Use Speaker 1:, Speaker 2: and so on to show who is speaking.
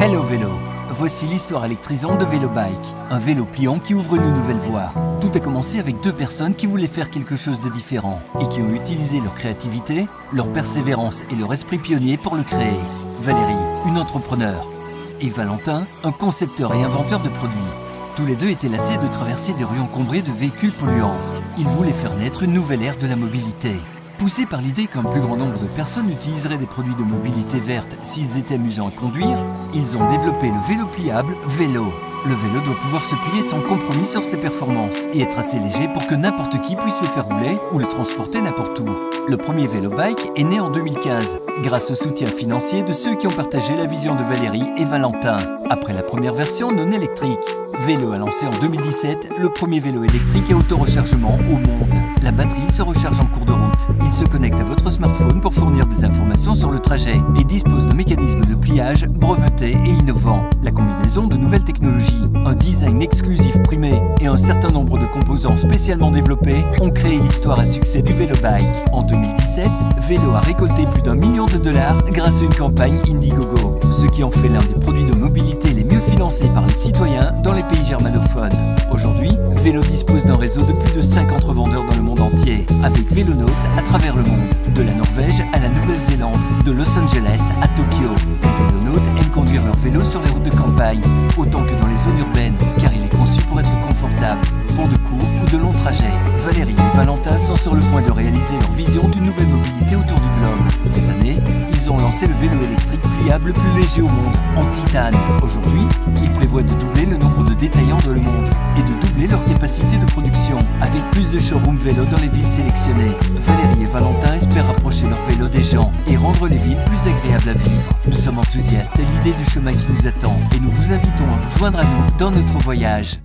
Speaker 1: Hello Vélo, voici l'histoire électrisante de Vélobike, un vélo pliant qui ouvre une nouvelle voie. Tout a commencé avec deux personnes qui voulaient faire quelque chose de différent et qui ont utilisé leur créativité, leur persévérance et leur esprit pionnier pour le créer. Valérie, une entrepreneure, et Valentin, un concepteur et inventeur de produits. Tous les deux étaient lassés de traverser des rues encombrées de véhicules polluants. Ils voulaient faire naître une nouvelle ère de la mobilité. Poussés par l'idée qu'un plus grand nombre de personnes utiliseraient des produits de mobilité verte s'ils étaient amusants à conduire, ils ont développé le vélo pliable Vélo. Le vélo doit pouvoir se plier sans compromis sur ses performances et être assez léger pour que n'importe qui puisse le faire rouler ou le transporter n'importe où. Le premier Vélobike est né en 2015, grâce au soutien financier de ceux qui ont partagé la vision de Valérie et Valentin. Après la première version non électrique, Vélo a lancé en 2017 le premier vélo électrique à auto-rechargement au monde. La batterie se recharge en cours de route. Il se connecte à votre smartphone pour fournir des informations sur le trajet et dispose de mécanismes de pliage brevetés et innovants. La combinaison de nouvelles technologies, un design exclusif primé et un certain nombre de composants spécialement développés ont créé l'histoire à succès du Vélobike. En 2017, Vélo a récolté plus d'1 million de dollars grâce à une campagne Indiegogo, ce qui en fait l'un des produits de mobilité les mieux financés par les citoyens dans les pays germanophones. Aujourd'hui, Vélo dispose d'un réseau de plus de 50 revendeurs dans le monde entier, avec Vélonautes à travers le monde, de la Norvège à la Nouvelle-Zélande, de Los Angeles à Tokyo. Les Vélonautes aiment conduire leur vélo sur les routes de campagne, autant que dans les zones urbaines, car il est conçu pour être confortable, pour de courts ou de longs trajets. Valérie et Valentin sont sur le point de réaliser leur vision d'une nouvelle mobilité autour du globe. Cette année, ils ont lancé le vélo électrique pliable le plus léger au monde, en titane. Aujourd'hui, ils prévoient de doubler le nombre de détaillants dans le monde et de doubler leur capacité de production, avec plus de showrooms vélo dans les villes sélectionnées. Valérie et Valentin espèrent rapprocher leur vélo des gens et rendre les villes plus agréables à vivre. Nous sommes enthousiastes à l'idée du chemin qui nous attend et nous vous invitons à vous joindre à nous dans notre voyage.